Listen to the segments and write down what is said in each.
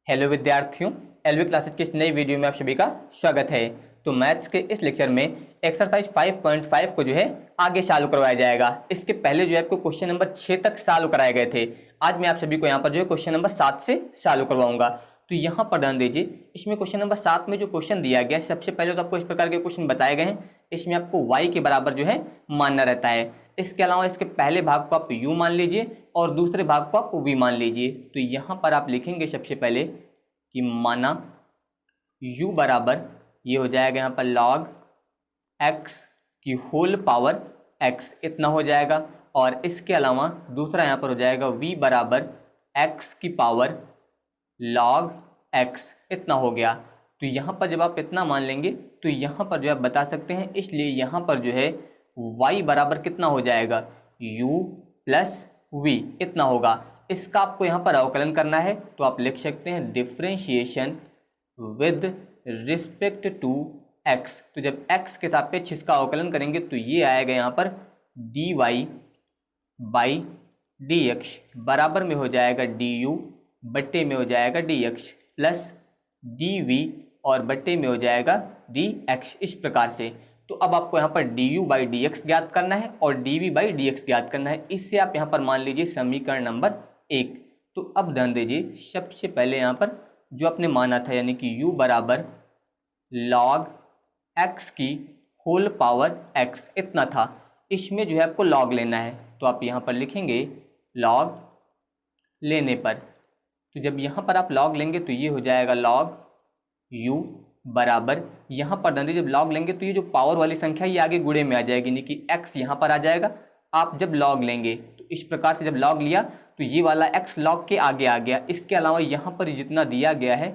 Hello विद्यार्थियों, LV classes की इस नई वीडियो में आप सभी का स्वागत है। तो मैथ्स के इस लेक्चर में एक्सरसाइज 5.5 को जो है आगे चालू करवाया जाएगा। इसके पहले जो है आपको क्वेश्चन नंबर 6 तक चालू कराए गए थे। आज मैं आप सभी को यहाँ पर जो है क्वेश्चन नंबर 7 से चालू करवाऊंगा। तो यहाँ पर ध्यान दीजिए, इसमें क्वेश्चन नंबर 7 में जो क्वेश्चन दिया गया, सबसे पहले तो आपको इस प्रकार के क्वेश्चन बताए गए हैं। इसमें आपको y के बराबर जो है मानना रहता है। इसके अलावा इसके पहले भाग को आप u मान लीजिए और दूसरे भाग को आप v मान लीजिए। तो यहाँ पर आप लिखेंगे सबसे पहले कि माना u बराबर ये हो जाएगा यहाँ पर log x की होल पावर x इतना हो जाएगा। और इसके अलावा दूसरा यहाँ पर हो जाएगा v बराबर x की पावर log x इतना हो गया। तो यहाँ पर जब आप इतना मान लेंगे तो यहाँ पर जो आप बता सकते हैं, इसलिए यहाँ पर जो है y बराबर कितना हो जाएगा, u प्लस v इतना होगा। इसका आपको यहाँ पर अवकलन करना है, तो आप लिख सकते हैं differentiation with respect to x। तो जब x के सापेक्ष इसका अवकलन करेंगे तो ये आएगा यहाँ पर dy बाई dx बराबर में हो जाएगा du बट्टे में हो जाएगा dx प्लस dv और बट्टे में हो जाएगा dx। इस प्रकार से तो अब आपको यहाँ पर du बाई dx ज्ञात करना है और dv बाई dx ज्ञात करना है। इससे आप यहाँ पर मान लीजिए समीकरण नंबर 1। तो अब ध्यान दीजिए, सबसे पहले यहाँ पर जो आपने माना था यानी कि u बराबर log x की होल पावर x इतना था, इसमें जो है आपको log लेना है। तो आप यहाँ पर लिखेंगे log लेने पर, तो जब यहाँ पर आप log लेंगे तो ये हो जाएगा log u बराबर, यहाँ पर ध्यान दीजिए जब log लेंगे तो ये जो पावर वाली संख्या ये आगे गुणे में आ जाएगी, यानी कि x यहाँ पर आ जाएगा। आप जब log लेंगे तो इस प्रकार से जब log लिया तो ये वाला x log के आगे आ गया। इसके अलावा यहाँ पर जितना दिया गया है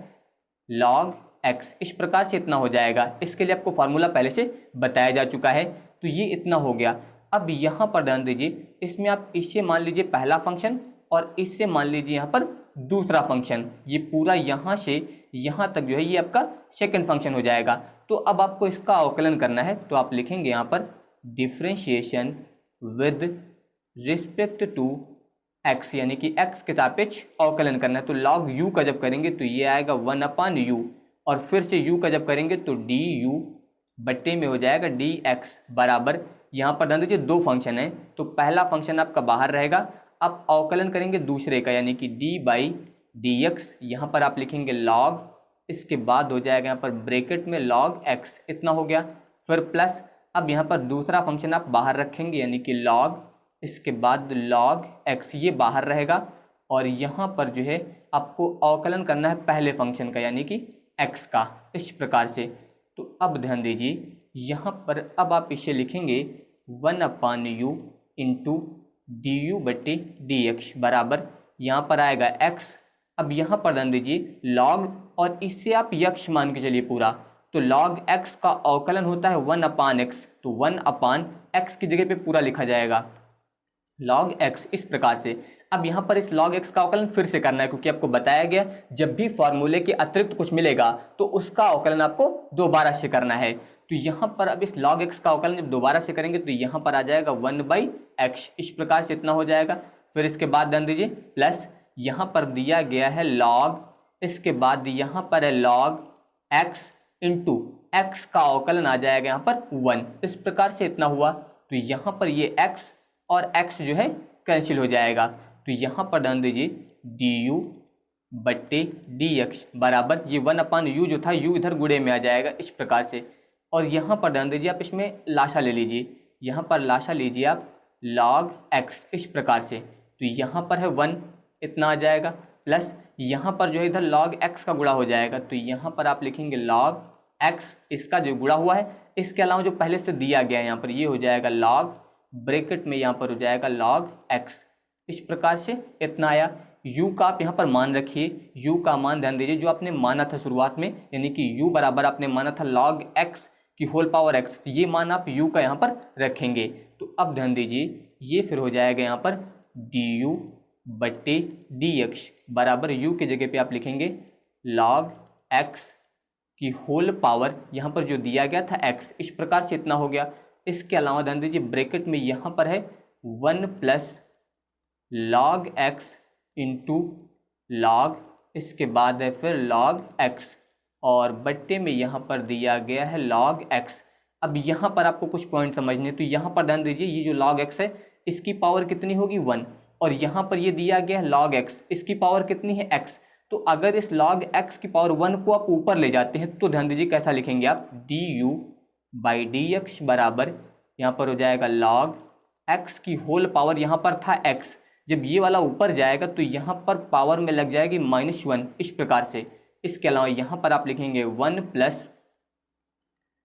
log x इस प्रकार से इतना हो जाएगा। इसके लिए आपको फार्मूला पहले से बताया जा चुका है, तो ये इतना हो गया। अब यहाँ पर ध्यान दीजिए, इसमें आप इससे मान लीजिए पहला फंक्शन और इससे मान लीजिए यहाँ पर दूसरा फंक्शन, ये पूरा यहाँ से यहाँ तक जो है ये आपका सेकंड फंक्शन हो जाएगा। तो अब आपको इसका अवकलन करना है, तो आप लिखेंगे यहाँ पर differentiation with respect to x, यानी कि x के सापेक्ष अवकलन करना है। तो log u का जब करेंगे तो ये आएगा 1/u और फिर से u का जब करेंगे तो du बट्टे में हो जाएगा dx बराबर, यहाँ पर ध्यान दीजिए दो फंक्शन है तो पहला फंक्शन आपका बाहर रहेगा। अब अवकलन करेंगे दूसरे का यानी कि d बाई dx, यहाँ पर आप लिखेंगे log, इसके बाद हो जाएगा यहाँ पर ब्रैकेट में log x इतना हो गया, फिर प्लस अब यहाँ पर दूसरा फंक्शन आप बाहर रखेंगे यानी कि log, इसके बाद log x ये बाहर रहेगा और यहाँ पर जो है आपको अवकलन करना है पहले फंक्शन का यानी कि x का, इस प्रकार से। तो अब ध्यान दीजिए यहाँ पर अब आप इसे लिखेंगे 1/u इंटू du बट्टे dx बराबर, यहाँ पर आएगा x। अब यहाँ पर ध्यान दीजिए log और इससे आप यक्ष मान के चलिए पूरा, तो log x का अवकलन होता है 1/x, तो 1/x की जगह पे पूरा लिखा जाएगा log x इस प्रकार से। अब यहाँ पर इस log x का अवकलन फिर से करना है, क्योंकि आपको बताया गया जब भी फॉर्मूले के अतिरिक्त कुछ मिलेगा तो उसका अवकलन आपको दोबारा से करना है। तो यहाँ पर अब इस log x का अवकलन जब दोबारा से करेंगे तो यहाँ पर आ जाएगा 1/x, इस प्रकार से इतना हो जाएगा। फिर इसके बाद ध्यान दीजिए प्लस यहाँ पर दिया गया है log, इसके बाद यहाँ पर है log x इंटू x का अवकलन आ जाएगा यहाँ पर 1, इस प्रकार से इतना हुआ। तो यहाँ पर ये x और x जो है कैंसिल हो जाएगा। तो यहाँ पर ध्यान दीजिए du बट्टे dx बराबर, ये 1/u जो था u इधर गुणे में आ जाएगा इस प्रकार से। और यहाँ पर ध्यान दीजिए आप इसमें लाशा ले लीजिए, यहाँ पर लाशा लीजिए आप log x इस प्रकार से। तो यहाँ पर है 1 इतना आ जाएगा, प्लस यहाँ पर जो है इधर log x का गुणा हो जाएगा। तो यहाँ पर आप लिखेंगे log x, इसका जो गुणा हुआ है, इसके अलावा जो पहले से दिया गया है यहाँ पर ये हो जाएगा log, ब्रैकेट में यहाँ पर हो जाएगा log x, इस प्रकार से इतना आया। u का आप यहाँ पर मान रखिए, u का मान ध्यान दीजिए जो आपने माना था शुरुआत में, यानी कि u बराबर आपने माना था log x की होल पावर x, ये मान आप u का यहाँ पर रखेंगे। तो अब ध्यान दीजिए ये फिर हो जाएगा यहाँ पर du बट्टे dx बराबर, u की जगह पे आप लिखेंगे log x की होल पावर, यहाँ पर जो दिया गया था x, इस प्रकार से इतना हो गया। इसके अलावा ध्यान दीजिए ब्रैकेट में यहाँ पर है 1 plus log x into log इसके बाद है फिर log x, और बट्टे में यहाँ पर दिया गया है log x। अब यहाँ पर आपको कुछ पॉइंट समझने, तो यहाँ पर ध्यान दीजिए, ये जो log x है इसकी पावर कितनी होगी 1, और यहाँ पर ये दिया गया है log x, इसकी पावर कितनी है x। तो अगर इस log x की पावर 1 को आप ऊपर ले जाते हैं तो ध्यान दीजिए कैसा लिखेंगे आप, du/dx बराबर यहाँ पर हो जाएगा log x की होल पावर, यहाँ पर था x, जब ये वाला ऊपर जाएगा तो यहाँ पर पावर में लग जाएगी -1, इस प्रकार से। इसके अलावा यहाँ पर आप लिखेंगे 1 प्लस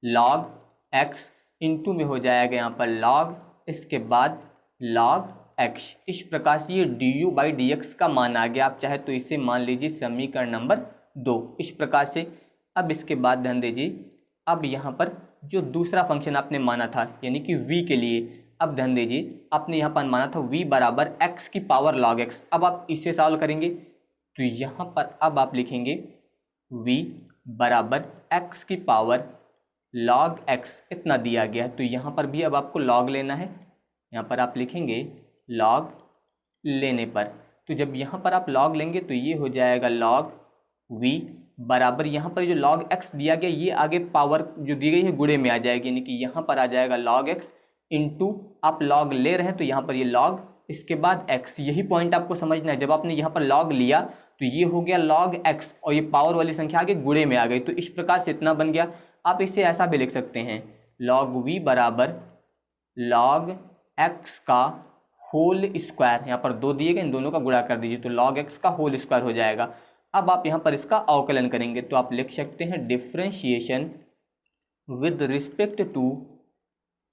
log x इंटू में हो जाएगा यहाँ पर log, इसके बाद log x, इस प्रकार से ये du/dx का मान आ गया। आप चाहे तो इसे मान लीजिए समीकरण नंबर 2, इस प्रकार से। अब इसके बाद ध्यान दीजिए, अब यहाँ पर जो दूसरा फंक्शन आपने माना था यानी कि v के लिए, अब ध्यान दीजिए आपने यहाँ पर माना था v बराबर x की पावर log x। अब आप इसे सॉल्व करेंगे तो यहाँ पर अब आप लिखेंगे v बराबर x की पावर log x, इतना दिया गया। तो यहाँ पर भी अब आपको log लेना है, यहाँ पर आप लिखेंगे log लेने पर, तो जब यहाँ पर आप log लेंगे तो ये हो जाएगा log v बराबर यहाँ पर जो log x दिया गया ये आगे पावर जो दी गई है गुणे में आ जाएगी, यानी कि यहाँ पर आ जाएगा log x इंटू आप log ले रहे हैं तो यहाँ पर ये log, इसके बाद x। यही पॉइंट आपको समझना है, जब आपने यहाँ पर log लिया तो ये हो गया log x और ये पावर वाली संख्या आगे गुणे में आ गई, तो इस प्रकार से इतना बन गया। आप इसे ऐसा भी लिख सकते हैं log v बराबर log x का होल स्क्वायर, यहाँ पर 2 दिए गए, इन दोनों का गुणा कर दीजिए तो log x का होल स्क्वायर हो जाएगा। अब आप यहाँ पर इसका अवकलन करेंगे तो आप लिख सकते हैं differentiation with respect to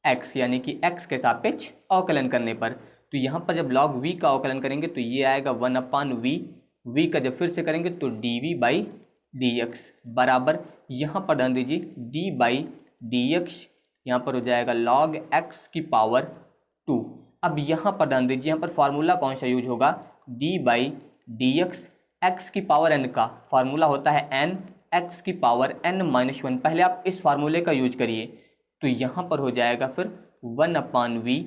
x, यानी कि x के सापेक्ष अवकलन करने पर। तो यहाँ पर जब log v का अवकलन करेंगे तो ये आएगा 1/v, v का जब फिर से करेंगे तो dv/dx बराबर यहाँ पर ध्यान दीजिए d/dx, यहाँ पर हो जाएगा log x की पावर 2। अब यहाँ पर ध्यान दीजिए, यहाँ पर फार्मूला कौन सा यूज होगा, d/dx, x की पावर n का फार्मूला होता है n, x की पावर n-1। पहले आप इस फार्मूले का यूज करिए तो यहाँ पर हो जाएगा फिर 1/v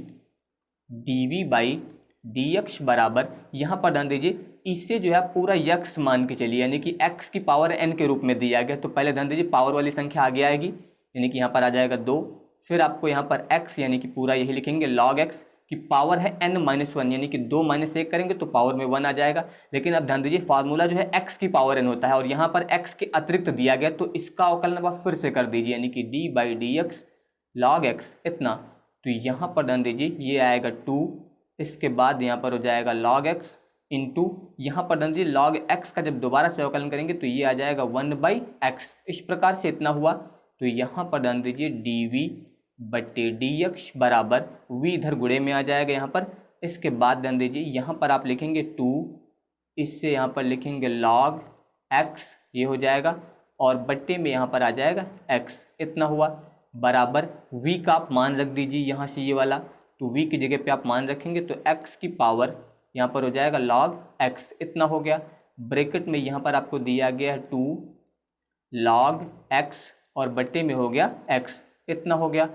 dv/dx बराबर, यहाँ पर ध्यान दीजिए इससे जो है पूरा यक्स मान के चलिए, यानी कि x की पावर n के रूप में दिया गया। तो पहले ध्यान दीजिए पावर वाली संख्या आगे आएगी, यानी कि यहाँ पर आ जाएगा 2, फिर आपको यहाँ पर x यानी कि पूरा यही लिखेंगे log x की पावर है n-1, यानी कि 2 - 1 करेंगे तो पावर में 1 आ जाएगा। लेकिन अब ध्यान दीजिए फार्मूला जो है x की पावर n होता है और यहाँ पर x के अतिरिक्त दिया गया, तो इसका अवकलन आप फिर से कर दीजिए, यानी कि d/dx log x इतना। तो यहाँ पर ध्यान दीजिए ये आएगा 2, इसके बाद यहाँ पर हो जाएगा log x इंटू यहाँ पर ध्यान दीजिए log x का जब दोबारा से अवकलन करेंगे तो ये आ जाएगा 1/x, इस प्रकार से इतना हुआ। तो यहाँ पर ध्यान दीजिए dv/dx बराबर v इधर गुणे में आ जाएगा यहाँ पर। इसके बाद ध्यान दीजिए यहाँ पर आप लिखेंगे 2, इससे यहाँ पर लिखेंगे log x, ये हो जाएगा, और बट्टे में यहाँ पर आ जाएगा x, इतना हुआ बराबर v का आप मान रख दीजिए यहाँ से ये वाला, तो v की जगह पे आप मान रखेंगे तो x की पावर यहाँ पर हो जाएगा log x, इतना हो गया। ब्रैकेट में यहाँ पर आपको दिया गया है 2 log x और बट्टे में हो गया x, इतना हो गया।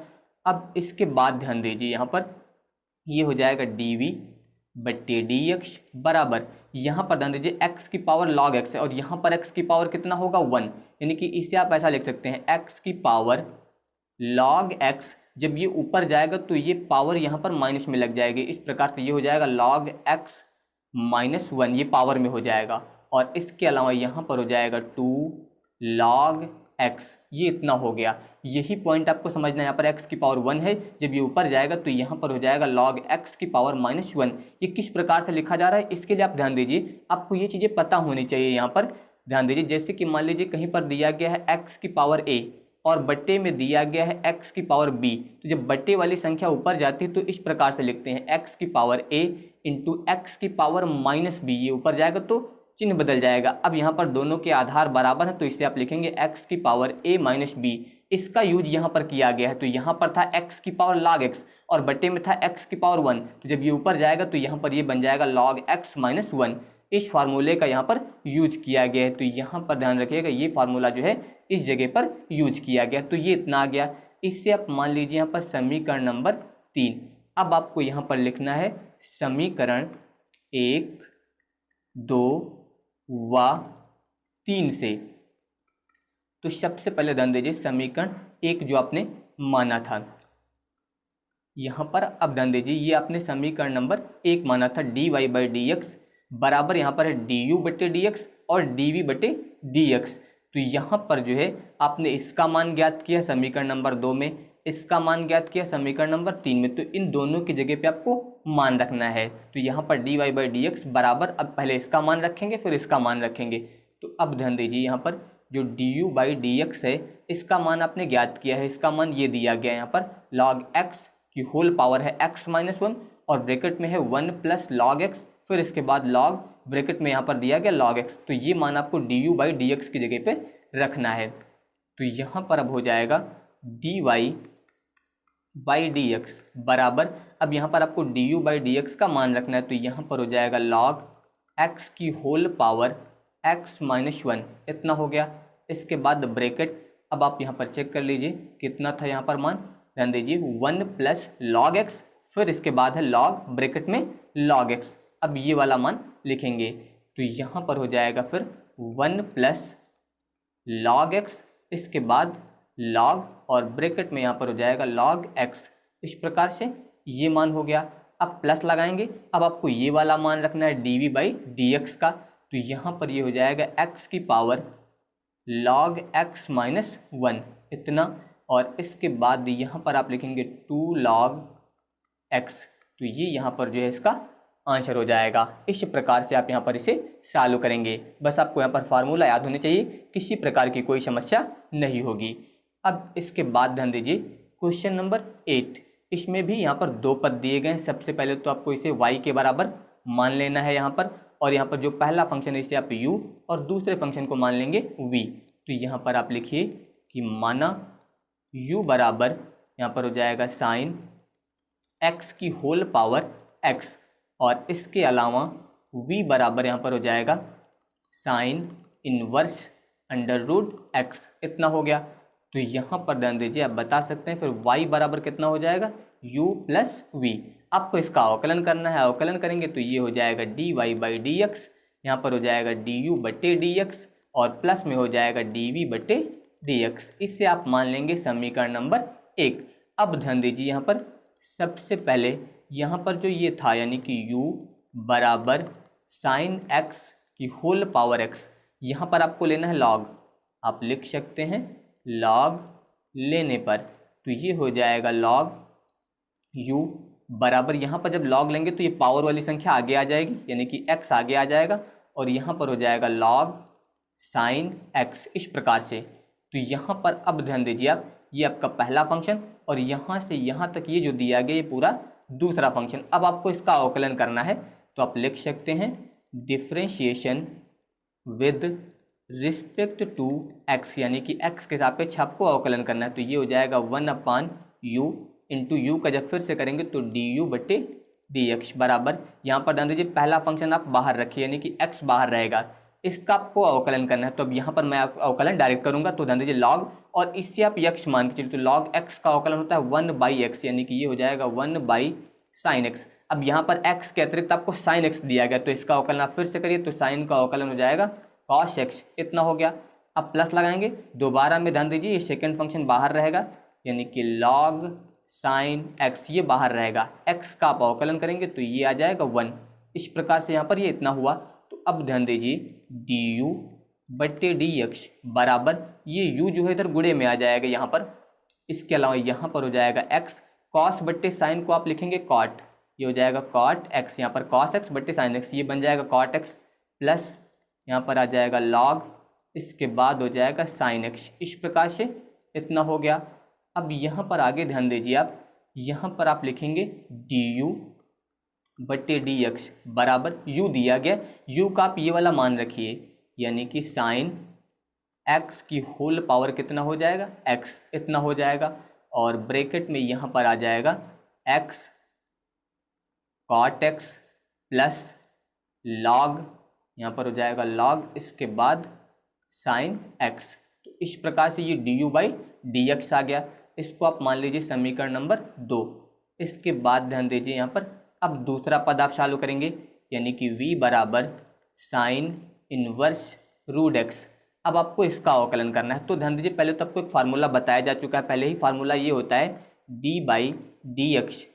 अब इसके बाद ध्यान दीजिए यहाँ पर ये हो जाएगा dv/dx बराबर, यहाँ पर ध्यान दीजिए x की पावर log x है और यहाँ पर x की पावर कितना होगा 1, यानी कि इसे आप ऐसा लिख सकते हैं x की पावर log x, जब ये ऊपर जाएगा तो ये पावर यहाँ पर माइनस में लग जाएगी, इस प्रकार से ये हो जाएगा log x -1, ये पावर में हो जाएगा। और इसके अलावा यहाँ पर हो जाएगा 2 log x, ये इतना हो गया। यही पॉइंट आपको समझना है, यहाँ पर x की पावर 1 है, जब ये ऊपर जाएगा तो यहाँ पर हो जाएगा log x की पावर -1। ये किस प्रकार से लिखा जा रहा है इसके लिए आप ध्यान दीजिए, आपको ये चीज़ें पता होनी चाहिए। यहाँ पर ध्यान दीजिए, जैसे कि मान लीजिए कहीं पर दिया गया है x की पावर a और बट्टे में दिया गया है x की पावर b, तो जब बट्टे वाली संख्या ऊपर जाती है तो इस प्रकार से लिखते हैं x की पावर a इंटू x की पावर -b, ये ऊपर जाएगा तो चिन्ह बदल जाएगा। अब यहाँ पर दोनों के आधार बराबर हैं तो इसे आप लिखेंगे x की पावर a -b, इसका यूज यहाँ पर किया गया है। तो यहाँ पर था x की पावर log x और बट्टे में था x की पावर 1, तो जब ये ऊपर जाएगा तो यहाँ पर ये बन जाएगा log x -1। इस फार्मूले का यहाँ पर यूज किया गया है, तो यहाँ पर ध्यान रखिएगा ये फार्मूला जो है इस जगह पर यूज किया गया। तो ये इतना आ गया। इससे आप मान लीजिए यहाँ पर समीकरण नंबर 3। अब आपको यहाँ पर लिखना है समीकरण 1, 2 व 3 से। तो सबसे पहले ध्यान दीजिए समीकरण 1 जो आपने माना था यहाँ पर, अब ध्यान दीजिए ये आपने समीकरण नंबर 1 माना था, dy/dx बराबर यहाँ पर है du/dx और dv/dx। तो यहाँ पर जो है आपने इसका मान ज्ञात किया समीकरण नंबर 2 में, इसका मान ज्ञात किया समीकरण नंबर 3 में। तो इन दोनों की जगह पे आपको मान रखना है। तो यहाँ पर dy/dx बराबर, अब पहले इसका मान रखेंगे फिर इसका मान रखेंगे। तो अब ध्यान दीजिए यहाँ पर जो du/dx है इसका मान आपने ज्ञात किया है, इसका मान ये दिया गया यहाँ पर log x की होल पावर है x-1 और ब्रैकेट में है 1 + log x, फिर इसके बाद log ब्रैकेट में यहाँ पर दिया गया log x। तो ये मान आपको du/dx की जगह पे रखना है। तो यहाँ पर अब हो जाएगा dy/dx बराबर, अब यहाँ पर आपको du/dx का मान रखना है। तो यहाँ पर हो जाएगा log x की होल पावर x-1 इतना हो गया। इसके बाद ब्रैकेट, अब आप यहाँ पर चेक कर लीजिए कितना था यहाँ पर मान, ध्यान दीजिए 1 + log x, फिर इसके बाद है log ब्रैकेट में log x। अब ये वाला मान लिखेंगे तो यहाँ पर हो जाएगा फिर 1 + log x, इसके बाद log और ब्रैकेट में यहाँ पर हो जाएगा log x। इस प्रकार से ये मान हो गया। अब प्लस लगाएंगे, अब आपको ये वाला मान रखना है dv/dx का। तो यहाँ पर ये हो जाएगा x की पावर log x-1 इतना, और इसके बाद यहाँ पर आप लिखेंगे 2 log x। तो ये यहाँ पर जो है इसका आंसर हो जाएगा। इस प्रकार से आप यहाँ पर इसे सॉल्व करेंगे। बस आपको यहाँ पर फार्मूला याद होने चाहिए, किसी प्रकार की कोई समस्या नहीं होगी। अब इसके बाद ध्यान दीजिए क्वेश्चन नंबर 8, इसमें भी यहाँ पर 2 पद दिए गए हैं। सबसे पहले तो आपको इसे y के बराबर मान लेना है यहाँ पर, और यहाँ पर जो पहला फंक्शन है इसे आप u और दूसरे फंक्शन को मान लेंगे v। तो यहाँ पर आप लिखिए कि माना u बराबर यहाँ पर हो जाएगा साइन x की होल पावर x, और इसके अलावा v बराबर यहाँ पर हो जाएगा साइन इनवर्स √x इतना हो गया। तो यहाँ पर ध्यान दीजिए आप बता सकते हैं फिर y बराबर कितना हो जाएगा u + v। आपको इसका अवकलन करना है, अवकलन करेंगे तो ये हो जाएगा dy/dx, यहाँ पर हो जाएगा du/dx और प्लस में हो जाएगा dv/dx। इससे आप मान लेंगे समीकरण नंबर 1। अब ध्यान दीजिए यहाँ पर सबसे पहले यहाँ पर जो ये था यानी कि u बराबर साइन x की होल पावर x, यहाँ पर आपको लेना है log, आप लिख सकते हैं log लेने पर। तो ये हो जाएगा log u बराबर, यहाँ पर जब log लेंगे तो ये पावर वाली संख्या आगे आ जाएगी यानी कि x आगे आ जाएगा, और यहाँ पर हो जाएगा log साइन x इस प्रकार से। तो यहाँ पर अब ध्यान दीजिए आप, ये आपका पहला फंक्शन और यहाँ से यहाँ तक ये जो दिया गया ये पूरा दूसरा फंक्शन। अब आपको इसका अवकलन करना है तो आप लिख सकते हैं differentiation with respect to x, यानी कि x के सापेक्ष आपको अवकलन करना है। तो ये हो जाएगा 1/u इंटू यू का जब फिर से करेंगे तो du/dx बराबर, यहाँ पर ध्यान दीजिए पहला फंक्शन आप बाहर रखिए यानी कि x बाहर रहेगा, इसका आपको अवकलन करना है। तो अब यहाँ पर मैं अवकलन डायरेक्ट करूँगा तो ध्यान दीजिए log और इससे आप यक्ष मान के चलिए, तो log x का अवकलन होता है 1/x यानी कि ये हो जाएगा 1/sin x। अब यहाँ पर x के अतिरिक्त आपको sin x दिया गया तो इसका अवकलन आप फिर से करिए तो sin का अवकलन हो जाएगा cos x इतना हो गया। अब प्लस लगाएंगे दोबारा में, ध्यान दीजिए ये सेकेंड फंक्शन बाहर रहेगा यानी कि log sin x ये बाहर रहेगा, x का आप अवकलन करेंगे तो ये आ जाएगा 1। इस प्रकार से यहाँ पर ये इतना हुआ। तो अब ध्यान दीजिए du/dx बराबर, ये u जो है इधर गुणे में आ जाएगा यहाँ पर, इसके अलावा यहाँ पर हो जाएगा x, cos/sin को आप लिखेंगे cot, ये हो जाएगा cot x, यहाँ पर cos x/sin x ये बन जाएगा cot x, प्लस यहाँ पर आ जाएगा log, इसके बाद हो जाएगा sin x। इस प्रकार से इतना हो गया। अब यहाँ पर आगे ध्यान दीजिए आप, यहाँ पर आप लिखेंगे du/dx बराबर u दिया गया, u का आप ये वाला मान रखिए यानी कि साइन x की होल पावर कितना हो जाएगा x इतना हो जाएगा, और ब्रैकेट में यहाँ पर आ जाएगा x cot x plus log, यहाँ पर हो जाएगा log, इसके बाद साइन x। तो इस प्रकार से ये du/dx आ गया, इसको आप मान लीजिए समीकरण नंबर 2। इसके बाद ध्यान दीजिए यहाँ पर अब दूसरा पद आप चालू करेंगे यानी कि v बराबर साइन इनवर्स √x, अब आपको इसका अवकलन करना है। तो ध्यान दीजिए, पहले तो आपको एक फार्मूला बताया जा चुका है पहले ही। फार्मूला ये होता है D by d x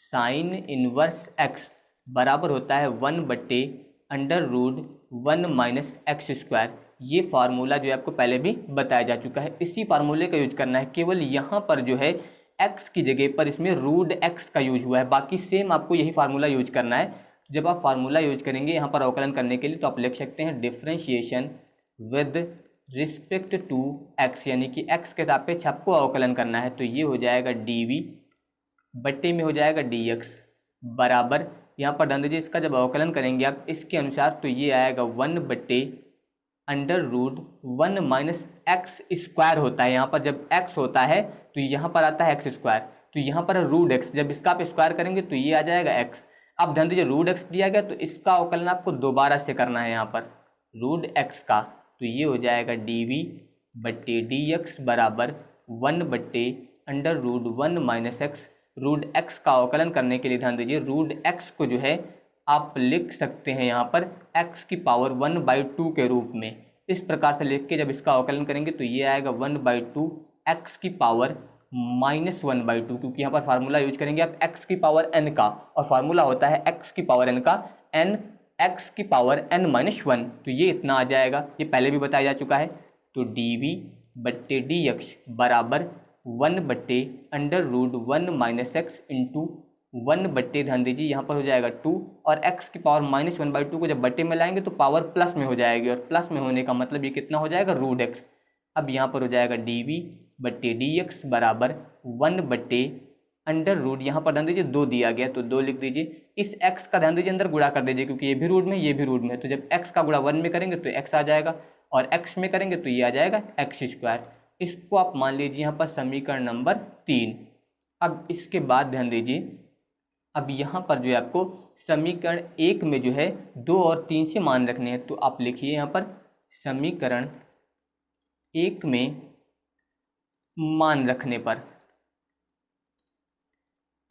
sine inverse x बराबर होता है 1/√1 माइनस एक्स स्क्वायर। ये फार्मूला जो है आपको पहले भी बताया जा चुका है। इसी फार्मूले का यूज करना है, केवल यहाँ पर जो है एक्स की जगह पर इसमें रूट एक्स का यूज हुआ है, बाकी सेम आपको यही फार्मूला यूज करना है। जब आप फार्मूला यूज करेंगे यहाँ पर अवकलन करने के लिए, तो आप लिख सकते हैं differentiation with respect to x, यानी कि एक्स के सापेक्ष आपको अवकलन करना है। तो ये हो जाएगा डी बट्टे में हो जाएगा डी एक्स बराबर, यहाँ पर ध्यान दीजिए इसका जब अवकलन करेंगे आप इसके अनुसार, तो ये आएगा 1/√1 माइनस एक्स स्क्वायर होता है। यहाँ पर जब एक्स होता है तो यहाँ पर आता है एक्स स्क्वायर, तो यहाँ पर है रूट एक्स, जब इसका आप स्क्वायर करेंगे तो ये आ जाएगा एक्स। अब ध्यान दीजिए रूट एक्स दिया गया तो इसका अवकलन आपको दोबारा से करना है यहाँ पर रूट एक्स का, तो ये हो जाएगा dv/dx बराबर 1/√1 माइनस एक्स। रूट एक्स का अवकलन करने के लिए ध्यान दीजिए रूट एक्स को जो है आप लिख सकते हैं यहाँ पर x की पावर 1/2 के रूप में। इस प्रकार से लिख के जब इसका अवकलन करेंगे तो ये आएगा 1/2 x की पावर -1/2, क्योंकि यहाँ पर फार्मूला यूज करेंगे आप x की पावर n का, और फार्मूला होता है x की पावर n का n x की पावर n-1, तो ये इतना आ जाएगा, ये पहले भी बताया जा चुका है। तो dv/dx बराबर 1/√1 माइनस एक्स इंटू 1/, ध्यान दीजिए यहाँ पर हो जाएगा 2, और x की पावर -1/2 को जब बट्टे में लाएंगे तो पावर प्लस में हो जाएगी, और प्लस में होने का मतलब ये कितना हो जाएगा रूट एक्स। अब यहाँ पर हो जाएगा dv/dx बराबर 1/√, यहाँ पर ध्यान दीजिए 2 दिया गया तो 2 लिख दीजिए। इस x का ध्यान दीजिए अंदर गुणा कर दीजिए, क्योंकि ये भी रूट में ये भी रूट में, तो जब x का गुणा 1 में करेंगे तो x आ जाएगा, और x में करेंगे तो ये आ जाएगा एक्स स्क्वायर। इसको आप मान लीजिए यहाँ पर समीकरण नंबर 3। अब इसके बाद ध्यान दीजिए, अब यहाँ पर जो है आपको समीकरण 1 में जो है 2 और 3 से मान रखने हैं, तो आप लिखिए यहाँ पर समीकरण 1 में मान रखने पर,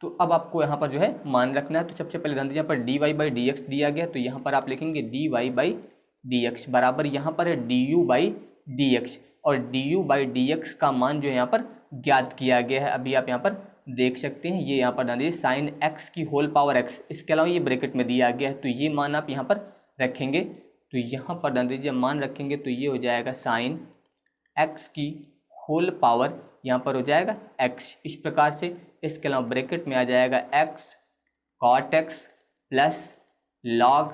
तो अब आपको यहाँ पर जो है मान रखना है। तो सबसे पहले ध्यान दीजिए यहाँ पर dy/dx दिया गया, तो यहाँ पर आप लिखेंगे dy/dx बराबर यहाँ पर है du/dx, और du/dx का मान जो है यहाँ पर ज्ञात किया गया है, अभी आप यहाँ पर देख सकते हैं। ये यहाँ पर ध्यान दीजिए साइन एक्स की होल पावर एक्स, इसके अलावा ये ब्रैकेट में दिया गया है, तो ये मान आप यहाँ पर रखेंगे। तो यहाँ पर ध्यान दीजिए मान रखेंगे तो ये हो जाएगा साइन एक्स की होल पावर, यहाँ पर हो जाएगा एक्स इस प्रकार से। इसके अलावा ब्रैकेट में आ जाएगा x cot x plus log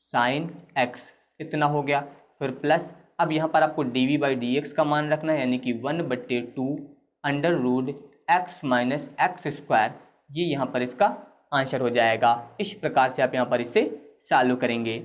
sine x, इतना हो गया। फिर प्लस अब यहाँ पर आपको dv/dx का मान रखना है, यानी कि 1/2 x - एक्स स्क्वायर, ये यहाँ पर इसका आंसर हो जाएगा। इस प्रकार से आप यहाँ पर इसे सॉल्व करेंगे।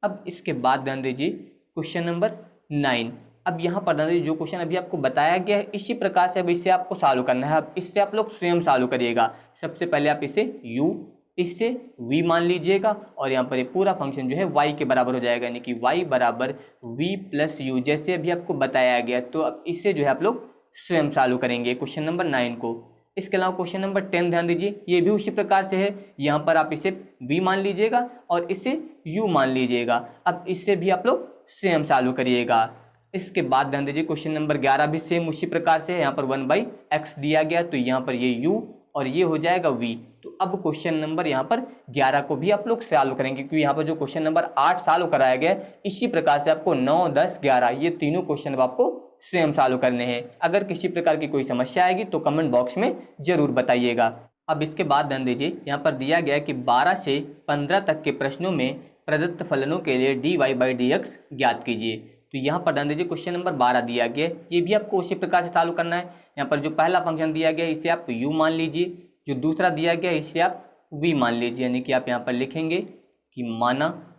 अब इसके बाद ध्यान दीजिए क्वेश्चन नंबर 9। अब यहाँ पर ध्यान दीजिए जो क्वेश्चन अभी आपको बताया गया है इसी प्रकार से अब इसे आपको सॉल्व करना है। अब इससे आप लोग स्वयं सॉल्व करिएगा। सबसे पहले आप इसे u इससे v मान लीजिएगा, और यहाँ पर ये पूरा फंक्शन जो है y के बराबर हो जाएगा, यानी कि y बराबर v + u, जैसे अभी आपको बताया गया। तो अब इससे जो है आप लोग स्वयं सॉल्व करेंगे क्वेश्चन नंबर 9 को। इसके अलावा क्वेश्चन नंबर 10 ध्यान दीजिए, ये भी उसी प्रकार से है। यहाँ पर आप इसे v मान लीजिएगा और इसे u मान लीजिएगा। अब इससे भी आप लोग स्वयं सॉल्व करिएगा। इसके बाद ध्यान दीजिए क्वेश्चन नंबर 11 भी सेम उसी प्रकार से है। यहाँ पर 1/x दिया गया, तो यहाँ पर ये u और ये हो जाएगा v। तो अब क्वेश्चन नंबर यहाँ पर 11 को भी आप लोग सॉल्व करेंगे, क्योंकि यहाँ पर जो क्वेश्चन नंबर 8 सॉल्व कराया गया इसी प्रकार से आपको 9, 10, 11 ये तीनों क्वेश्चन आपको स्वयं सॉल्व करने हैं। अगर किसी प्रकार की कोई समस्या आएगी तो कमेंट बॉक्स में जरूर बताइएगा। अब इसके बाद ध्यान दीजिए यहाँ पर दिया गया कि 12 से 15 तक के प्रश्नों में प्रदत्त फलनों के लिए dy/dx ज्ञात कीजिए। तो यहाँ पर ध्यान दीजिए क्वेश्चन नंबर 12 दिया गया, ये भी आपको उसी प्रकार से सॉल्व करना है। यहाँ पर जो पहला फंक्शन दिया गया इसे आप u मान लीजिए, जो दूसरा दिया गया इसे आप v मान लीजिए, यानी कि आप यहाँ पर लिखेंगे कि माना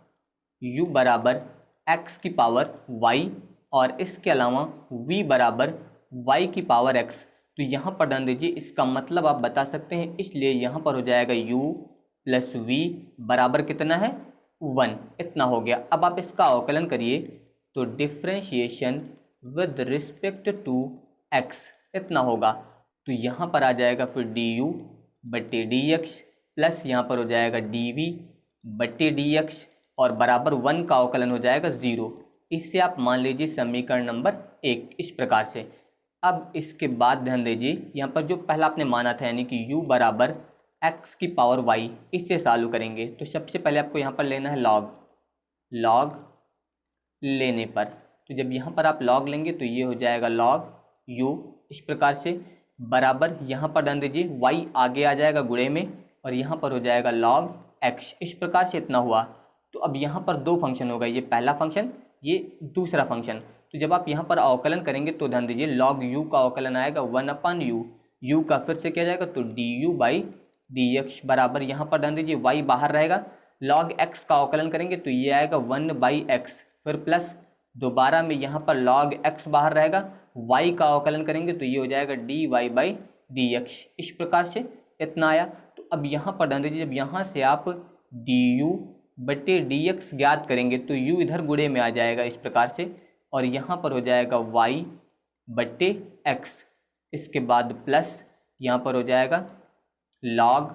u बराबर x की पावर y, और इसके अलावा v बराबर y की पावर x। तो यहाँ पर ध्यान दीजिए इसका मतलब आप बता सकते हैं, इसलिए यहाँ पर हो जाएगा u + v बराबर कितना है 1, इतना हो गया। अब आप इसका अवकलन करिए, तो differentiation with respect to x इतना होगा। तो यहाँ पर आ जाएगा फिर du/dx प्लस यहाँ पर हो जाएगा dv/dx, और बराबर 1 का अवकलन हो जाएगा 0। इसे आप मान लीजिए समीकरण नंबर 1 इस प्रकार से। अब इसके बाद ध्यान दीजिए यहाँ पर जो पहला आपने माना था यानी कि u बराबर x की पावर y, इससे सॉल्व करेंगे। तो सबसे पहले आपको यहाँ पर लेना है log लेने पर, तो जब यहाँ पर आप log लेंगे तो ये हो जाएगा log u इस प्रकार से, बराबर यहाँ पर ध्यान दीजिए y आगे आ जाएगा गुणे में और यहाँ पर हो जाएगा log x इस प्रकार से। इतना हुआ। तो अब यहाँ पर दो फंक्शन होगा, ये पहला फंक्शन, ये दूसरा फंक्शन। तो जब आप यहाँ पर अवकलन करेंगे तो ध्यान दीजिए log u का अवकलन आएगा 1/u, u का फिर से क्या जाएगा तो du/dx बराबर यहाँ पर ध्यान दीजिए y बाहर रहेगा, log x का अवकलन करेंगे तो ये आएगा 1/x, फिर प्लस दोबारा में यहाँ पर log x बाहर रहेगा, y का अवकलन करेंगे तो ये हो जाएगा dy/dx इस प्रकार से। इतना आया। तो अब यहाँ पर ध्यान दीजिए जब यहाँ से आप du/dx ज्ञात करेंगे तो u इधर गुणे में आ जाएगा इस प्रकार से, और यहाँ पर हो जाएगा y/x, इसके बाद प्लस यहाँ पर हो जाएगा log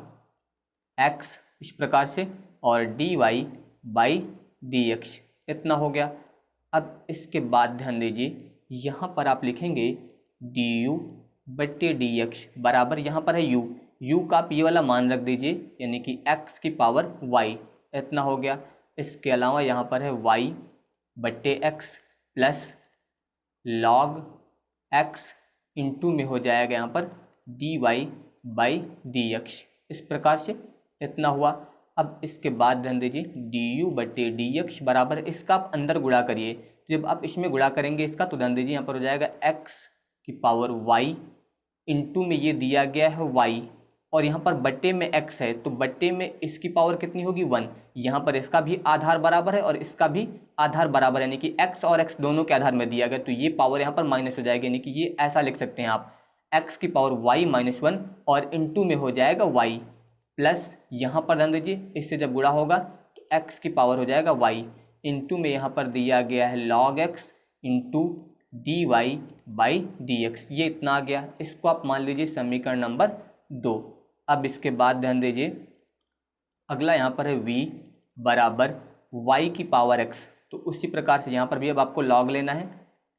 x इस प्रकार से और dy/dx। इतना हो गया। अब इसके बाद ध्यान दीजिए यहाँ पर आप लिखेंगे du/dx बराबर यहाँ पर है u का आप ये वाला मान रख दीजिए यानी कि x की पावर y। इतना हो गया। इसके अलावा यहाँ पर है y/x plus log x into में हो जाएगा यहाँ पर dy/dx इस प्रकार से। इतना हुआ। अब इसके बाद ध्यान दीजिए du/dx बराबर इसका आप अंदर गुणा करिए, जब आप इसमें गुणा करेंगे इसका तो ध्यान दीजिए यहाँ पर हो जाएगा x की पावर y इंटू में ये दिया गया है y और यहाँ पर बट्टे में x है तो बट्टे में इसकी पावर कितनी होगी 1। यहाँ पर इसका भी आधार बराबर है और इसका भी आधार बराबर है, यानी कि x और x दोनों के आधार में दिया गया तो ये पावर यहाँ पर माइनस हो जाएगी, यानी कि ये ऐसा लिख सकते हैं आप x की पावर y-1 और इंटू में हो जाएगा y प्लस यहाँ पर ध्यान दीजिए इससे जब गुणा होगा तो x की पावर हो जाएगा y इंटू में यहाँ पर दिया गया है log x इंटू dy/dx। ये इतना आ गया। इसको आप मान लीजिए समीकरण नंबर 2। अब इसके बाद ध्यान दीजिए अगला यहाँ पर है v बराबर y की पावर x, तो उसी प्रकार से यहाँ पर भी अब आपको log लेना है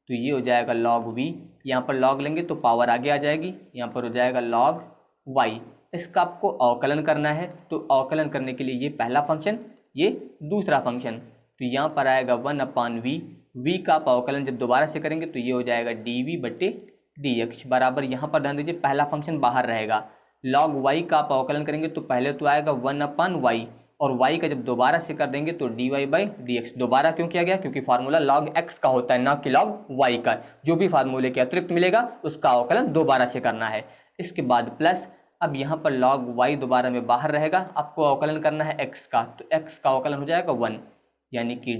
तो ये हो जाएगा log v, यहाँ पर log लेंगे तो पावर आगे आ जाएगी, यहाँ पर हो जाएगा log y। इसका आपको अवकलन करना है तो अवकलन करने के लिए ये पहला फंक्शन ये दूसरा फंक्शन, तो यहाँ पर आएगा 1/v, v का आप अवकलन जब दोबारा से करेंगे तो ये हो जाएगा dv/dx बराबर यहाँ पर ध्यान दीजिए पहला फंक्शन बाहर रहेगा, log y का आप अवकलन करेंगे तो पहले तो आएगा 1/y और y का जब दोबारा से कर देंगे तो dy/dx। दोबारा क्यों किया गया? क्योंकि फार्मूला log x का होता है ना कि log y का। जो भी फार्मूले के अतिरिक्त मिलेगा उसका अवकलन दोबारा से करना है। इसके बाद प्लस अब यहाँ पर log y दोबारा में बाहर रहेगा, आपको अवकलन करना है x का, तो x का अवकलन हो जाएगा 1, यानी कि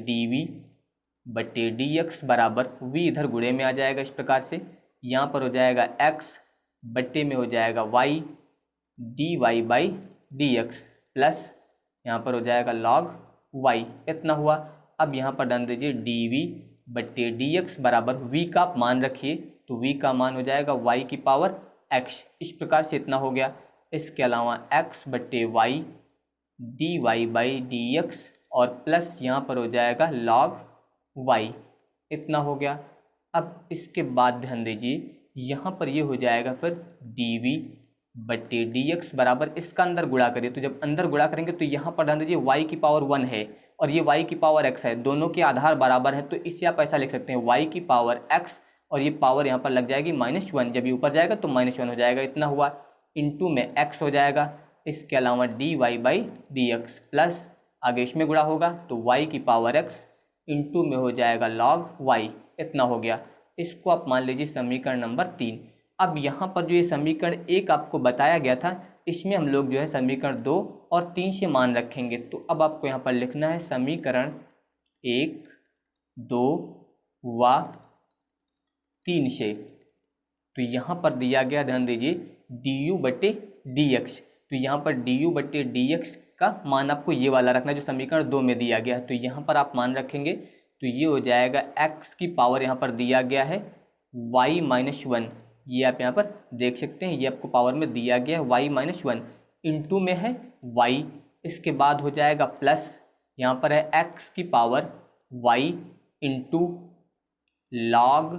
dv/dx बराबर v इधर गुणे में आ जाएगा इस प्रकार से, यहाँ पर हो जाएगा x बट्टे में हो जाएगा y dy/dx प्लस यहाँ पर हो जाएगा log y। इतना हुआ। अब यहाँ पर ध्यान दीजिए dv/dx बराबर v का आप मान रखिए तो v का मान हो जाएगा y की पावर x इस प्रकार से। इतना हो गया। इसके अलावा x/y dy/dx और प्लस यहाँ पर हो जाएगा log y। इतना हो गया। अब इसके बाद ध्यान दीजिए यहाँ पर ये हो जाएगा फिर dv/dx बराबर इसका अंदर गुणा करिए, तो जब अंदर गुणा करेंगे तो यहाँ पर ध्यान दीजिए y की पावर 1 है और ये y की पावर x है, दोनों के आधार बराबर है, तो इसे आप ऐसा लिख सकते हैं y की पावर x और ये पावर यहाँ पर लग जाएगी -1, जब ये ऊपर जाएगा तो -1 हो जाएगा। इतना हुआ। इंटू में x हो जाएगा, इसके अलावा dy/dx प्लस आगे इसमें गुणा होगा तो y की पावर x इंटू में हो जाएगा log y। इतना हो गया। इसको आप मान लीजिए समीकरण नंबर 3। अब यहाँ पर जो ये समीकरण 1 आपको बताया गया था इसमें हम लोग जो है समीकरण 2 और 3 से मान रखेंगे, तो अब आपको यहाँ पर लिखना है समीकरण 1, 2 व 3 से। तो यहाँ पर दिया गया ध्यान दीजिए du/dx, तो यहाँ पर du/dx का मान आपको ये वाला रखना है जो समीकरण 2 में दिया गया है, तो यहाँ पर आप मान रखेंगे तो ये हो जाएगा x की पावर यहाँ पर दिया गया है y-1, ये आप यहाँ पर देख सकते हैं, ये आपको पावर में दिया गया है y-1 इंटू में है y। इसके बाद हो जाएगा प्लस यहाँ पर है x की power y into log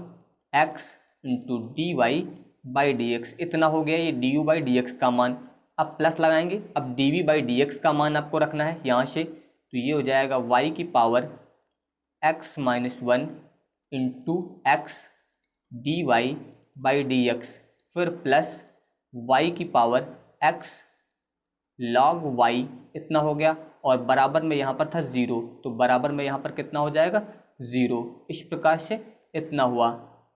x into d y by d x, इतना हो गया ये d u by d x का मान। अब प्लस लगाएंगे, अब d v by d x का मान आपको रखना है यहाँ से, तो ये हो जाएगा वाई की power x minus one into x d y by d x, फिर प्लस वाई की पावर एक्स लॉग वाई, इतना हो गया, और बराबर में यहाँ पर था ज़ीरो, तो बराबर में यहाँ पर कितना हो जाएगा ज़ीरो। इस प्रकार से इतना हुआ।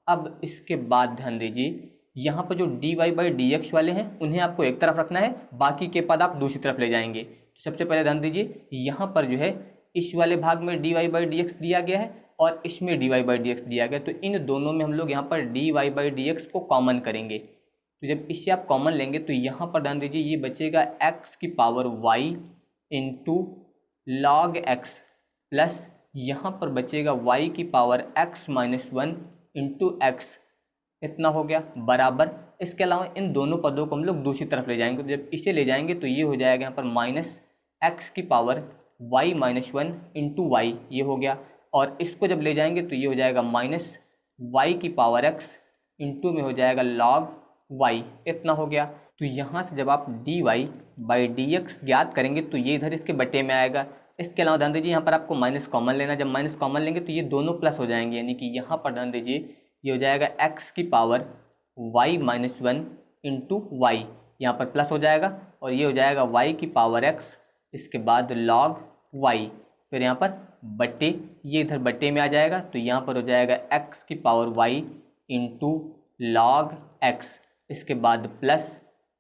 अब इसके बाद ध्यान दीजिए यहाँ पर जो d y by d x वाले हैं उन्हें आपको एक तरफ रखना है, बाकी के पद आप दूसरी तरफ ले जाएंगे। तो सबसे पहले ध्यान दीजिए यहाँ पर जो है इस वाले भाग में d y by d x दिया गया है और इसमें d y by d x दिया गया, तो इन दोनों में हम लोग यहाँ पर d y by d x को कॉमन करेंगे। तो जब इससे आप कॉमन लेंगे तो यहाँ पर ध्यान दीजिए ये बचेगा एक्स की power y into log x, plus यहाँ पर बचेगा वाई की power x minus one into x, इतना हो गया, बराबर। इसके अलावा इन दोनों पदों को हम लोग दूसरी तरफ ले जाएंगे, तो जब इसे ले जाएंगे तो ये हो जाएगा यहाँ पर माइनस एक्स की power y minus one into y, ये हो गया, और इसको जब ले जाएंगे तो ये हो जाएगा माइनस वाई की पावर एक्स इंटू में हो जाएगा लॉग वाई, इतना हो गया। तो यहाँ से जब आप d y by d x ज्ञात करेंगे तो ये इधर इसके बटे में आएगा। इसके अलावा ध्यान दीजिए यहाँ पर आपको माइनस कॉमन लेना, जब माइनस कॉमन लेंगे तो ये दोनों प्लस हो जाएंगे, यानी कि यहाँ पर ध्यान दीजिए ये हो जाएगा एक्स की power y minus one into y, यहाँ पर प्लस हो जाएगा, और ये हो जाएगा वाई की पावर एक्स, इसके बाद लॉग वाई, फिर यहाँ पर बट्टे, ये इधर बट्टे में आ जाएगा, तो यहाँ पर हो जाएगा एक्स की power y into log x, इसके बाद प्लस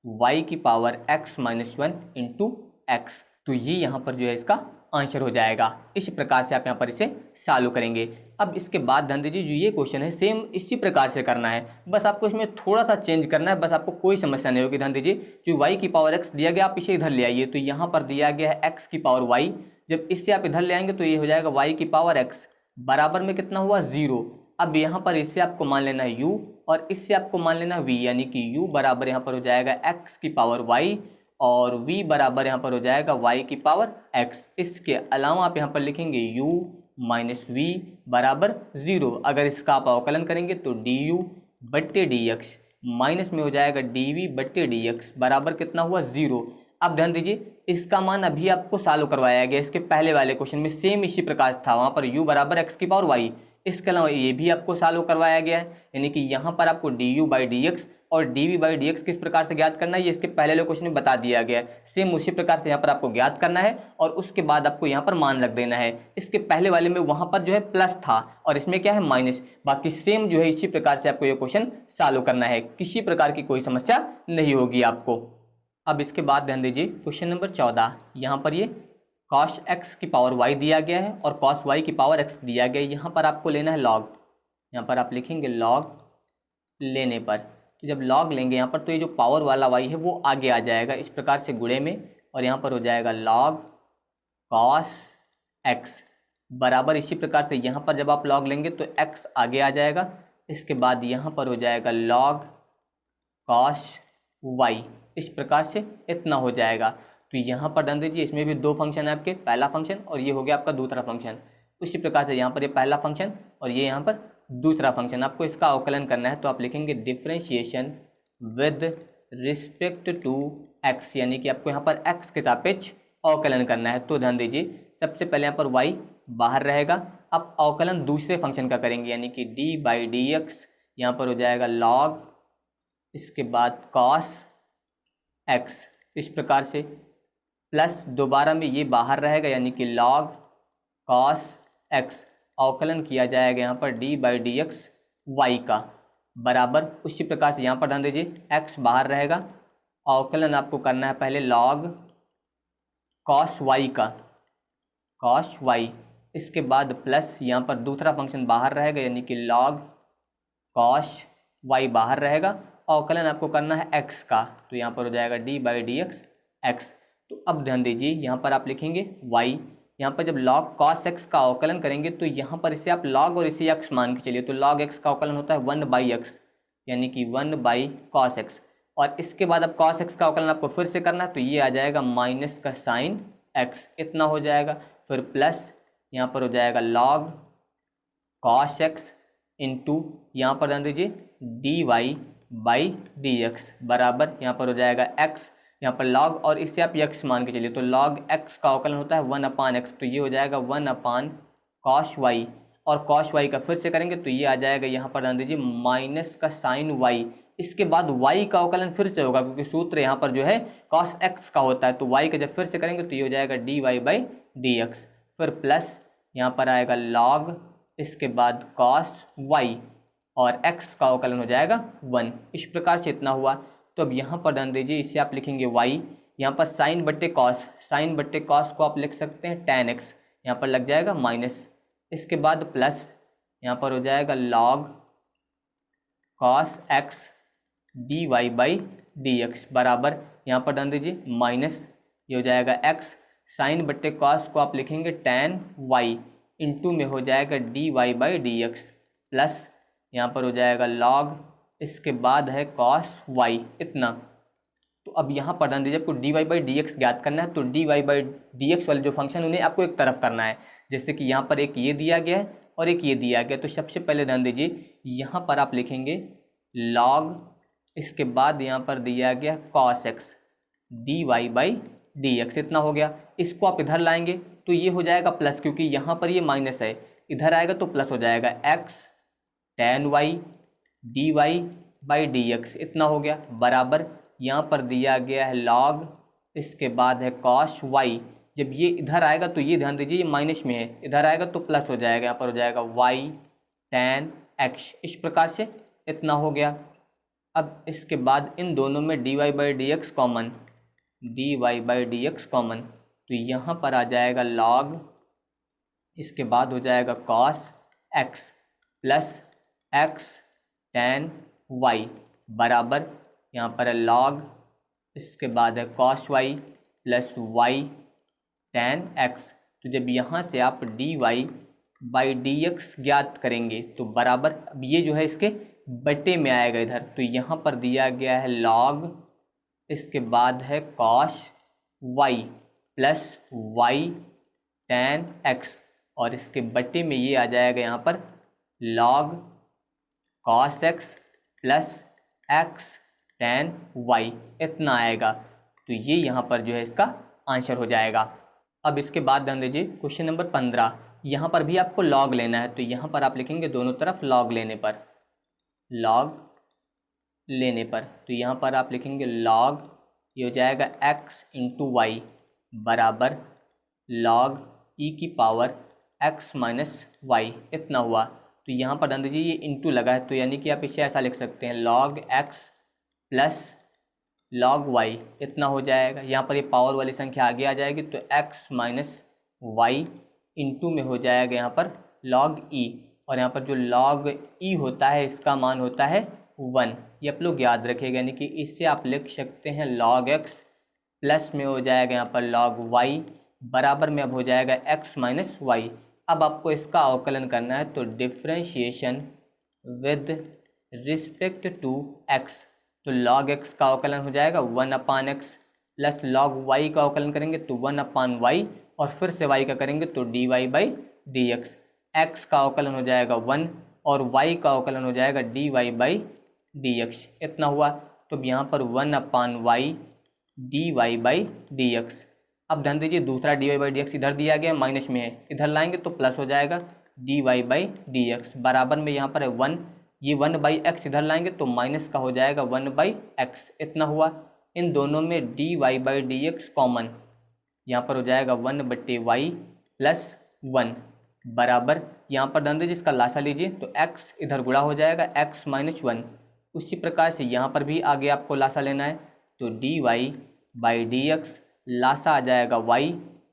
वाई की power x minus one into x. तो ये यहाँ पर जो है इसका आंसर हो जाएगा। इसी प्रकार से आप यहाँ पर इसे सॉल्व करेंगे। अब इसके बाद ध्यान दीजिए जो ये क्वेश्चन है सेम इसी प्रकार से करना है, बस आपको इसमें थोड़ा सा चेंज करना है, बस आपको कोई समस्या नहीं होगी। ध्यान दीजिए जो y की पावर x दिया गया आप इसे इधर ले आइए, तो यहाँ पर दिया गया है x की पावर y, जब इससे आप इधर ले आएंगे तो ये हो जाएगा y की पावर x, बराबर में कितना हुआ 0। अब यहाँ पर इससे आपको मान लेना है u और इससे आपको मान लेना है v, यानी कि u बराबर यहाँ पर हो जाएगा x की पावर y और v बराबर यहाँ पर हो जाएगा y की पावर x। इसके अलावा आप यहाँ पर लिखेंगे u माइनस वी बराबर 0। अगर इसका आप अवकलन करेंगे तो डी यू बट्टे डी एक्स माइनस में हो जाएगा डी वी बट्टे डी एक्स बराबर कितना हुआ 0। अब ध्यान दीजिए इसका मान अभी आपको सॉल्व करवाया गया, इसके पहले वाले क्वेश्चन में सेम इसी प्रकार था, वहाँ पर u बराबर x की पावर y। इसके अलावा ये भी आपको सॉल्व करवाया गया है, यानी कि यहाँ पर आपको d u by d x और d v by d x किस प्रकार से ज्ञात करना है ये इसके पहले वाले क्वेश्चन में बता दिया गया है। सेम उसी प्रकार से यहाँ पर आपको ज्ञात करना है और उसके बाद आपको यहाँ पर मान रख देना है। इसके पहले वाले में वहाँ पर जो है प्लस था और इसमें क्या है माइनस, बाकी सेम जो है इसी प्रकार से आपको ये क्वेश्चन सॉल्व करना है, किसी प्रकार की कोई समस्या नहीं होगी आपको। अब इसके बाद ध्यान दीजिए क्वेश्चन नंबर 14, यहाँ पर ये cos x की पावर y दिया गया है और cos y की पावर x दिया गया है। यहाँ पर आपको लेना है log, यहाँ पर आप लिखेंगे log लेने पर, तो जब log लेंगे यहाँ पर तो ये जो पावर वाला y है वो आगे आ जाएगा इस प्रकार से गुणे में, और यहाँ पर हो जाएगा log cos x बराबर इसी प्रकार से यहाँ पर जब आप log लेंगे तो x आगे आ जाएगा, इसके बाद यहाँ पर हो जाएगा log cos y, इस प्रकार से इतना हो जाएगा। तो यहाँ पर ध्यान दीजिए इसमें भी दो फंक्शन है आपके, पहला फंक्शन और ये हो गया आपका दूसरा फंक्शन। उसी प्रकार से यहाँ पर ये पहला फंक्शन और ये यहाँ पर दूसरा फंक्शन, आपको इसका अवकलन करना है तो आप लिखेंगे differentiation with respect to x, यानी कि आपको यहाँ पर x के सापेक्ष अवकलन करना है। तो ध्यान दीजिए सबसे पहले यहाँ पर y बाहर रहेगा, अब अवकलन दूसरे फंक्शन का करेंगे यानी कि d बाई डी एक्स, यहाँ पर हो जाएगा log, इसके बाद cos x, इस प्रकार से प्लस दोबारा में ये बाहर रहेगा यानी कि log cos x, अवकलन किया जाएगा यहाँ पर d by d x y का बराबर। उसी प्रकार से यहाँ पर ध्यान दीजिए x बाहर रहेगा, अवकलन आपको करना है पहले log cos y का cos y, इसके बाद प्लस यहाँ पर दूसरा फंक्शन बाहर रहेगा यानी कि log cos y बाहर रहेगा, अवकलन आपको करना है x का, तो यहाँ पर हो जाएगा d by d x x। तो अब ध्यान दीजिए यहाँ पर आप लिखेंगे y, यहाँ पर जब log cos x का अवकलन करेंगे तो यहाँ पर इसे आप log और इसे x मान के चलिए, तो log x का अवकलन होता है 1 बाई x यानी कि 1 बाई cos x, और इसके बाद अब cos x का अवकलन आपको फिर से करना है तो ये आ जाएगा माइनस का साइन x, इतना हो जाएगा, फिर प्लस यहाँ पर हो जाएगा log कॉस एक्स इंटू यहाँ पर ध्यान दीजिए d y by d x बराबर यहाँ पर हो जाएगा एक्स, यहाँ पर लॉग और इससे आप यक्स मान के चलिए तो लॉग एक्स का अवकलन होता है 1/x, तो ये हो जाएगा 1 कॉस वाई, और कॉस वाई का फिर से करेंगे तो ये आ जाएगा यहाँ पर ध्यान दीजिए माइनस का साइन वाई, इसके बाद y का अवकलन फिर से होगा क्योंकि सूत्र यहाँ पर जो है cos x का होता है, तो y का जब फिर से करेंगे तो ये हो जाएगा dy बाई डी एक्स, फिर प्लस यहाँ पर आएगा log, इसके बाद cos y और x का अवकलन हो जाएगा 1। इस प्रकार से इतना हुआ। तो अब यहाँ पर ध्यान दीजिए इसे आप लिखेंगे y, यहाँ पर साइन बट्टे कॉस को आप लिख सकते हैं tan x, यहाँ पर लग जाएगा माइनस, इसके बाद प्लस यहाँ पर हो जाएगा log cos x d y by d x बराबर यहाँ पर ध्यान दीजिए माइनस, ये हो जाएगा x, साइन बट्टे कॉस को आप लिखेंगे tan y, इंटू में हो जाएगा d y by d x, plus यहाँ पर हो जाएगा log, इसके बाद है cos y इतना। तो अब यहाँ पर ध्यान दीजिए आपको d y by d x ज्ञात करना है, तो d y by d x वाले जो फंक्शन उन्हें आपको एक तरफ करना है, जैसे कि यहाँ पर एक ये दिया गया है और एक ये दिया गया। तो सबसे पहले ध्यान दीजिए यहाँ पर आप लिखेंगे log, इसके बाद यहाँ पर दिया गया cos x d y by d x, इतना हो गया। इसको आप इधर लाएंगे तो ये हो जाएगा प्लस, क्योंकि यहाँ पर ये माइनस है, इधर आएगा तो प्लस हो जाएगा x tan y d y by d x, इतना हो गया बराबर यहाँ पर दिया गया है log, इसके बाद है cos y, जब ये इधर आएगा तो ये ध्यान दीजिए ये माइनस में है, इधर आएगा तो प्लस हो जाएगा, यहाँ पर हो जाएगा y tan x, इस प्रकार से इतना हो गया। अब इसके बाद इन दोनों में d y by d x common, तो यहाँ पर आ जाएगा log, इसके बाद हो जाएगा cos x plus x tan y बराबर यहाँ पर है log, इसके बाद है cos y plus y tan x। तो जब यहाँ से आप d y by d x ज्ञात करेंगे तो बराबर, अब ये जो है इसके बटे में आएगा इधर, तो यहाँ पर दिया गया है log, इसके बाद है cos y plus y tan x, और इसके बटे में ये आ जाएगा यहाँ पर log cos x plus x tan y, इतना आएगा। तो ये यहाँ पर जो है इसका आंसर हो जाएगा। अब इसके बाद ध्यान दीजिए क्वेश्चन नंबर 15, यहाँ पर भी आपको log लेना है, तो यहाँ पर आप लिखेंगे दोनों तरफ log लेने पर, तो यहाँ पर आप लिखेंगे log, ये हो जाएगा x इंटू वाई बराबर log e की पावर x माइनस वाई, इतना हुआ। तो यहाँ पर ध्यान दीजिए ये इंटू लगा है, तो यानी कि आप इसे ऐसा लिख सकते हैं log x plus log y, इतना हो जाएगा। यहाँ पर ये पावर वाली संख्या आगे आ जाएगी, तो x माइनस वाई इंटू में हो जाएगा यहाँ पर log e, और यहाँ पर जो log e होता है इसका मान होता है 1, ये आप लोग याद रखिएगा, यानी कि इससे आप लिख सकते हैं log x प्लस में हो जाएगा यहाँ पर log y बराबर में अब हो जाएगा x माइनस वाई। अब आपको इसका अवकलन करना है, तो differentiation with respect to x, तो log x का अवकलन हो जाएगा 1/x प्लस log y का अवकलन करेंगे तो 1/y, और फिर से y का करेंगे तो dy by d x, x का अवकलन हो जाएगा 1 और y का अवकलन हो जाएगा dy बाई डी एक्स, इतना हुआ। तो अब यहाँ पर 1/y dy by d x. अब ध्यान दीजिए दूसरा dy बाई डी एक्स इधर दिया गया माइनस में है, इधर लाएंगे तो प्लस हो जाएगा dy बाई डी एक्स बराबर में यहाँ पर है 1, ये 1/x इधर लाएंगे तो माइनस का हो जाएगा 1/x, इतना हुआ। इन दोनों में dy by d x common, यहाँ पर हो जाएगा 1/y प्लस 1 बराबर, यहाँ पर ध्यान दीजिए इसका लासा लीजिए तो x इधर गुणा हो जाएगा x माइनस 1। उसी प्रकार से यहाँ पर भी आगे आपको लासा लेना है, तो dy बाई डी एक्स लासा आ जाएगा y,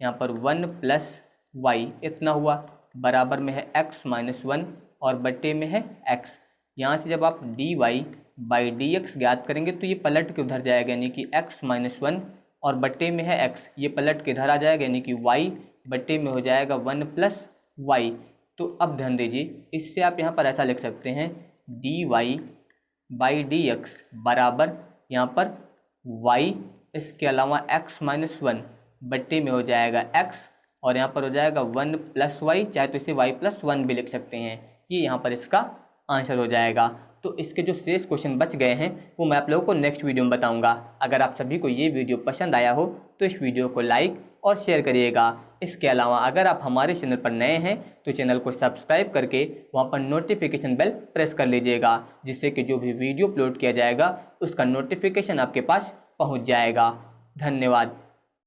यहाँ पर 1 प्लस y, इतना हुआ बराबर में है x माइनस 1 और बट्टे में है x। यहाँ से जब आप dy बाई डी एक्स ज्ञात करेंगे तो ये पलट के उधर जाएगा, यानी कि x माइनस 1 और बट्टे में है x, ये पलट के इधर आ जाएगा, यानी कि y बट्टे में हो जाएगा 1 प्लस y। तो अब ध्यान दीजिए इससे आप यहाँ पर ऐसा लिख सकते हैं dy बाई डी एक्स बराबर यहाँ पर y, इसके अलावा x माइनस 1 बट्टे में हो जाएगा x, और यहाँ पर हो जाएगा 1 प्लस वाई, चाहे तो इसे y प्लस 1 भी लिख सकते हैं, ये यहाँ पर इसका आंसर हो जाएगा। तो इसके जो शेष क्वेश्चन बच गए हैं वो मैं आप लोगों को नेक्स्ट वीडियो में बताऊंगा। अगर आप सभी को ये वीडियो पसंद आया हो तो इस वीडियो को लाइक और शेयर करिएगा। इसके अलावा अगर आप हमारे चैनल पर नए हैं तो चैनल को सब्सक्राइब करके वहाँ पर नोटिफिकेशन बेल प्रेस कर लीजिएगा, जिससे कि जो भी वीडियो अपलोड किया जाएगा उसका नोटिफिकेशन आपके पास पहुँच जाएगा। धन्यवाद।